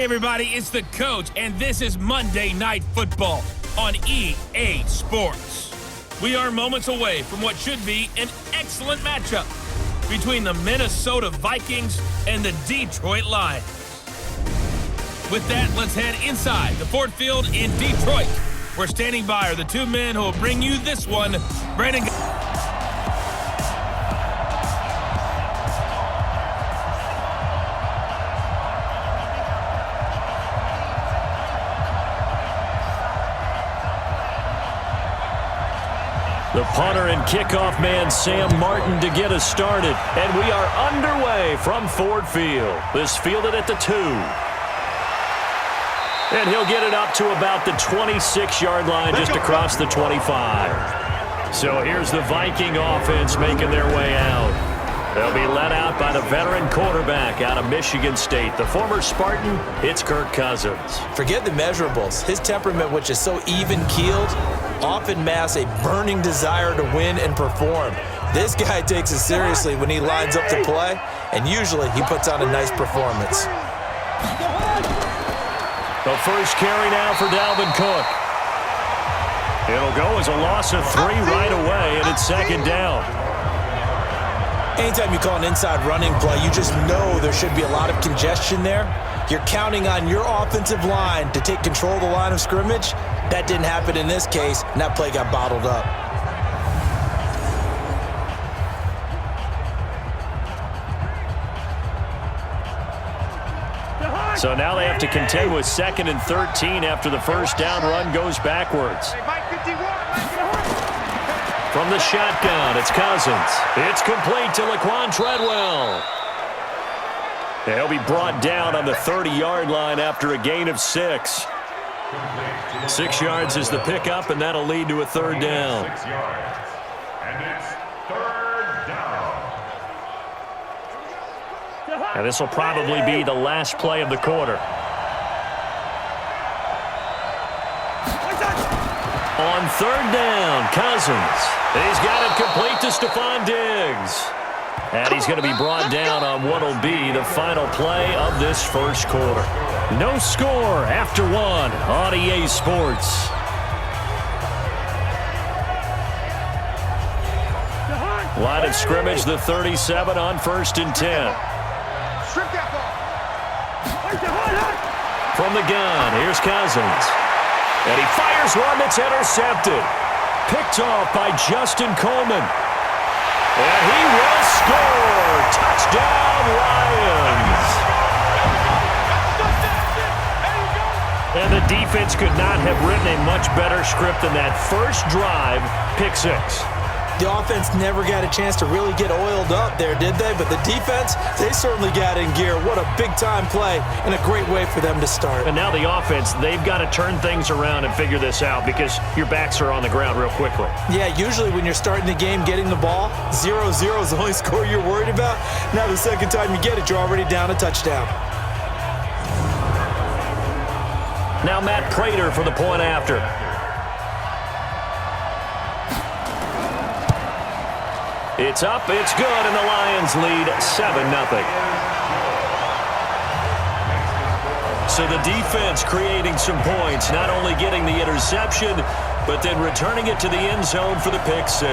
Hey everybody, it's the coach, and this is Monday Night Football on EA Sports. We are moments away from what should be an excellent matchup between the Minnesota Vikings and the Detroit Lions. With that, let's head inside the Ford Field in Detroit. We're standing by are the two men who will bring you this one, Brandon. The punter and kickoff man, Sam Martin, to get us started. And we are underway from Ford Field. This fielded at the 2. And he'll get it up to about the 26-yard line, just across the 25. So here's the Viking offense making their way out. They'll be led out by the veteran quarterback out of Michigan State. The former Spartan, it's Kirk Cousins. Forget the measurables. His temperament, which is so even-keeled, often masks a burning desire to win and perform. This guy takes it seriously when he lines up to play, and usually he puts on a nice performance. The first carry now for Dalvin Cook. It'll go as a loss of 3 right away, and it's second down. Anytime you call an inside running play, you just know there should be a lot of congestion there. You're counting on your offensive line to take control of the line of scrimmage. That didn't happen in this case, and that play got bottled up. So now they have to contend with 2nd and 13 after the first down run goes backwards. From the shotgun, it's Cousins. It's complete to Laquan Treadwell. He'll be brought down on the 30-yard line after a gain of 6. 6 yards is the pickup, and that'll lead to a third down. 6 yards. And it's third down. And this will probably be the last play of the quarter. On third down, Cousins. He's got it complete to Stephon Diggs. And he's going to be brought down on what will be the final play of this first quarter. No score after 1 on EA Sports. Line of scrimmage, the 37 on 1st and 10. From the gun, here's Cousins. And he fires one that's intercepted. Picked off by Justin Coleman. And he will score. Touchdown, Lions. And the defense could not have written a much better script than that first drive, pick 6. The offense never got a chance to really get oiled up there, did they? But the defense, they certainly got in gear. What a big-time play and a great way for them to start. And now the offense, they've got to turn things around and figure this out because your backs are on the ground real quickly. Yeah, usually when you're starting the game getting the ball, 0-0 is the only score you're worried about. Now the second time you get it, you're already down a touchdown. Now Matt Prater for the point after. It's up, it's good, and the Lions lead 7-0. So the defense creating some points, not only getting the interception, but then returning it to the end zone for the pick 6.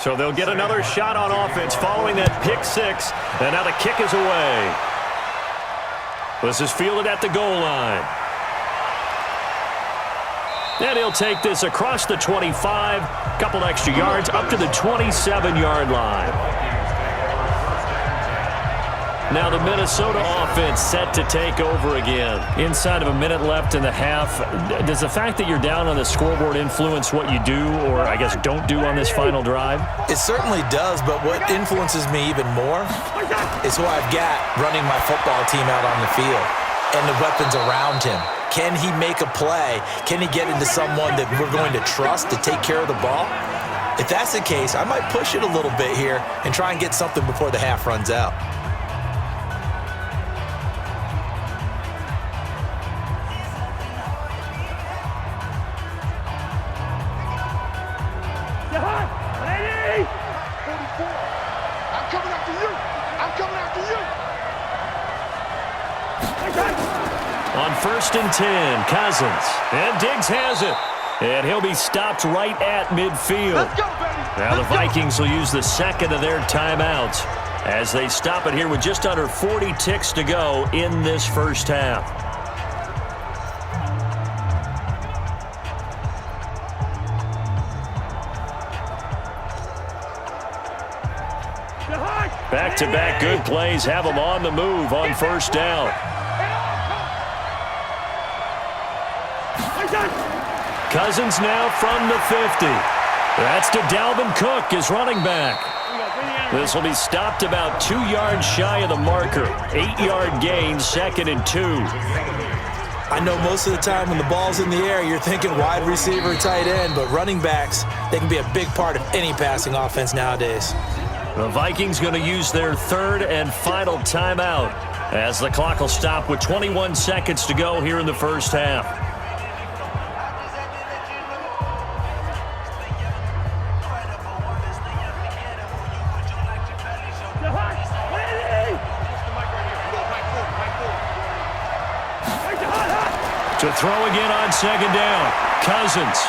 So they'll get another shot on offense following that pick 6. And now the kick is away. This is fielded at the goal line. And he'll take this across the 25. Couple extra yards up to the 27-yard line. Now the Minnesota offense set to take over again. Inside of a minute left in the half, does the fact that you're down on the scoreboard influence what you do, or I guess don't do on this final drive? It certainly does, but what influences me even more is who I've got running my football team out on the field. and the weapons around him. Can he make a play? Can he get into someone that we're going to trust to take care of the ball? If that's the case, I might push it a little bit here and try and get something before the half runs out. On 1st and 10, Cousins. And Diggs has it. And he'll be stopped right at midfield. Let's go, baby. Now the Vikings will use the second of their timeouts as they stop it here with just under 40 ticks to go in this first half. Back-to-back good plays have them on the move on 1st down. Cousins now from the 50. That's to Dalvin Cook, his running back. This will be stopped about 2 yards shy of the marker. 8-yard gain, 2nd and 2. I know most of the time when the ball's in the air, you're thinking wide receiver, tight end, but running backs, they can be a big part of any passing offense nowadays. The Vikings going to use their 3rd and final timeout as the clock will stop with 21 seconds to go here in the first half. To throw again on 2nd down, Cousins.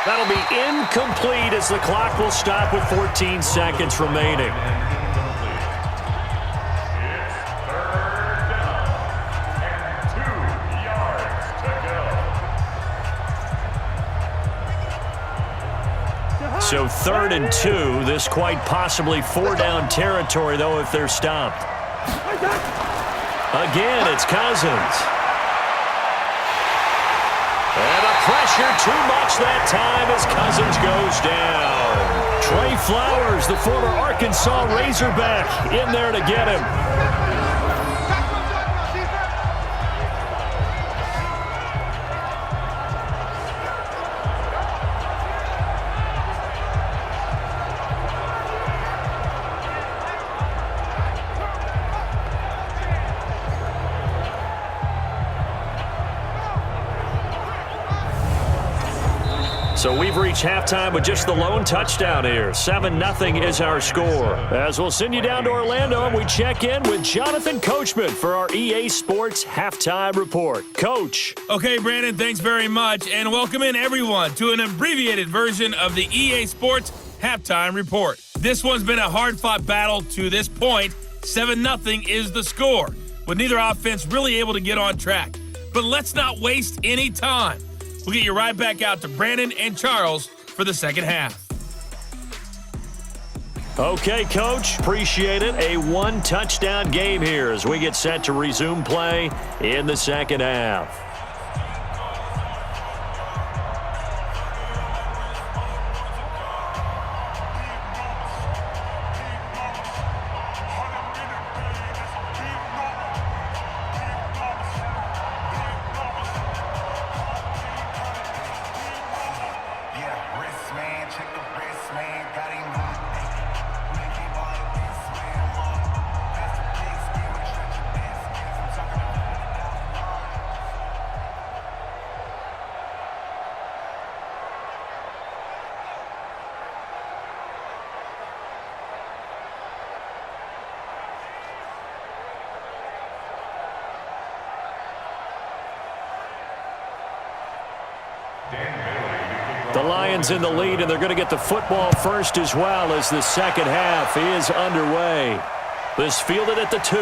That'll be incomplete as the clock will stop with 14 seconds remaining. It's 3rd down and 2 yards to go. So 3rd and 2, this quite possibly 4-down territory, though, if they're stopped. Again, it's Cousins. And a pressure too much that time as Cousins goes down. Trey Flowers, the former Arkansas Razorback, in there to get him. So we've reached halftime with just the lone touchdown here. 7-0 is our score. As we'll send you down to Orlando, and we check in with Jonathan Coachman for our EA Sports Halftime Report. Coach. Okay, Brandon, thanks very much, and welcome in everyone to an abbreviated version of the EA Sports Halftime Report. This one's been a hard-fought battle to this point. 7-0 is the score, with neither offense really able to get on track. But let's not waste any time. We'll get you right back out to Brandon and Charles for the second half. Okay, Coach. Appreciate it. A 1-touchdown game here as we get set to resume play in the second half. The Lions in the lead, and they're going to get the football first as well as the second half is underway. This fielded at the 2.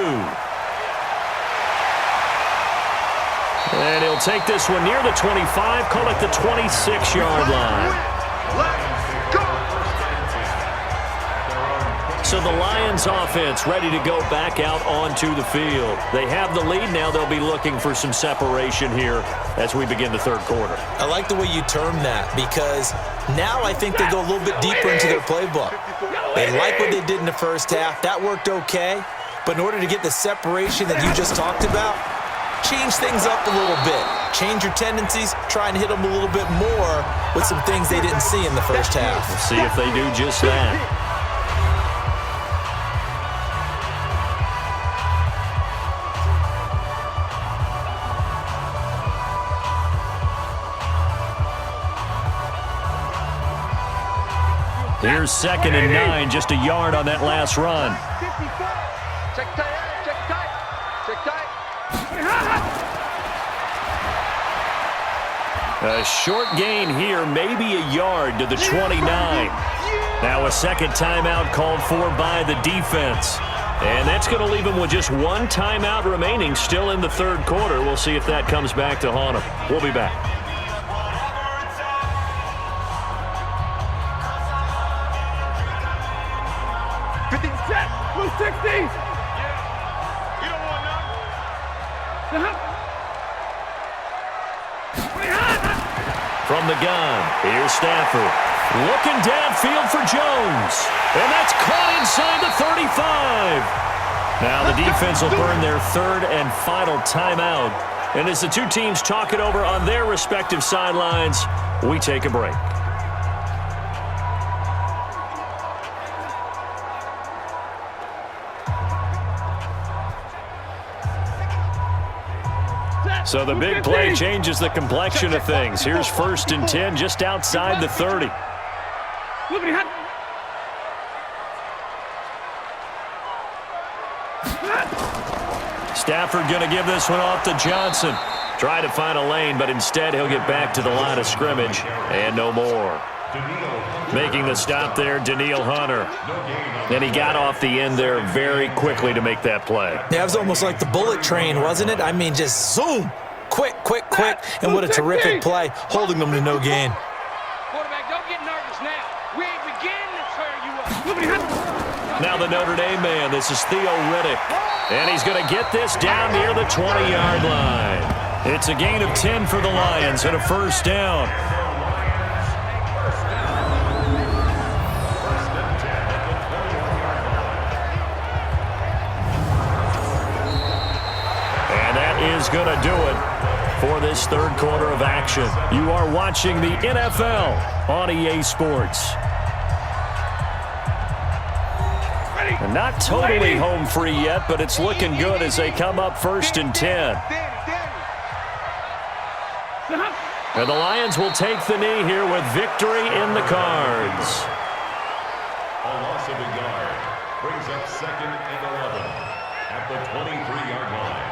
And he'll take this one near the 25, call it the 26-yard line. So the Lions offense ready to go back out onto the field. They have the lead now. They'll be looking for some separation here as we begin the third quarter. I like the way you term that because now I think they go a little bit deeper into their playbook. They like what they did in the first half. That worked okay. But in order to get the separation that you just talked about, change things up a little bit. Change your tendencies, try and hit them a little bit more with some things they didn't see in the first half. We'll see if they do just that. Here's 2nd and 9, just a yard on that last run. Check tight, check tight, check tight. A short gain here, maybe a yard to the 29. Now a second timeout called for by the defense. And that's going to leave them with just one timeout remaining still in the third quarter. We'll see if that comes back to haunt them. We'll be back. From the gun, here's Stafford. Looking downfield for Jones. And that's caught inside the 35. Now the defense will burn their third and final timeout. And as the two teams talk it over on their respective sidelines, we take a break. So the big play changes the complexion of things. Here's 1st and 10 just outside the 30. Stafford going to give this one off to Johnson. Try to find a lane, but instead he'll get back to the line of scrimmage and no more. Making the stop there, Danielle Hunter. And he got off the end there very quickly to make that play. Yeah, it was almost like the bullet train, wasn't it? I mean, just zoom. Quick, quick, quick. And what a terrific play, holding them to no gain. Quarterback, don't get nervous now. We ain't beginning to tear you up. Now the Notre Dame man, this is Theo Riddick. And he's going to get this down near the 20-yard line. It's a gain of 10 for the Lions and a first down. Is going to do it for this third quarter of action. You are watching the NFL on EA Sports. And not totally home free yet, but it's looking good as they come up 1st and 10. And the Lions will take the knee here with victory in the cards. A loss of a yard brings up 2nd and 11 at the 23-yard line.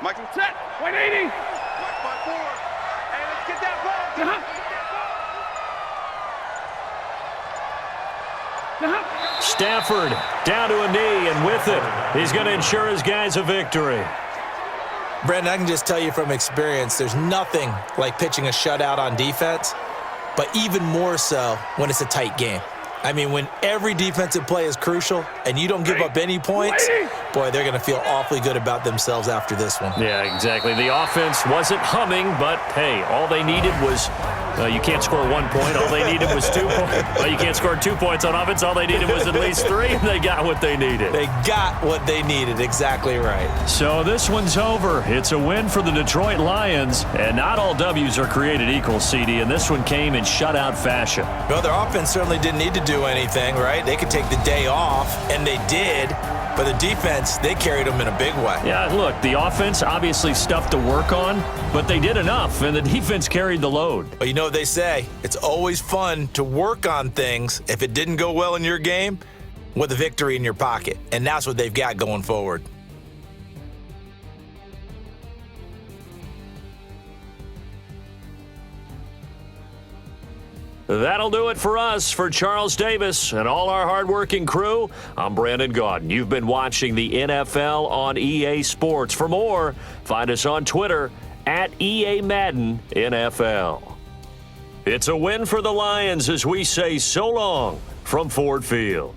Michael set. 180. 1-4. Hey, let's get that ball. Stafford down to a knee, and with it, he's going to ensure his guys a victory. Brandon, I can just tell you from experience, there's nothing like pitching a shutout on defense, but even more so when it's a tight game. I mean, when every defensive play is crucial and you don't give up any points, boy, they're going to feel awfully good about themselves after this one. Yeah, exactly. The offense wasn't humming, but, hey, all they needed was you can't score 1 point. All they needed was 2 points. Well, you can't score 2 points on offense. All they needed was at least 3, and they got what they needed. They got what they needed. Exactly right. So this one's over. It's a win for the Detroit Lions, and not all W's are created equal, CD, and this one came in shutout fashion. No, their offense certainly didn't need to do anything, right? They could take the day off, and they did. But the defense, they carried them in a big way. Yeah, look, the offense obviously stuff to work on, but they did enough, and the defense carried the load. But you know what they say? It's always fun to work on things if it didn't go well in your game with a victory in your pocket. And that's what they've got going forward. That'll do it for us. For Charles Davis and all our hardworking crew, I'm Brandon Gaudin. You've been watching the NFL on EA Sports. For more, find us on Twitter at EA Madden NFL. It's a win for the Lions as we say so long from Ford Field.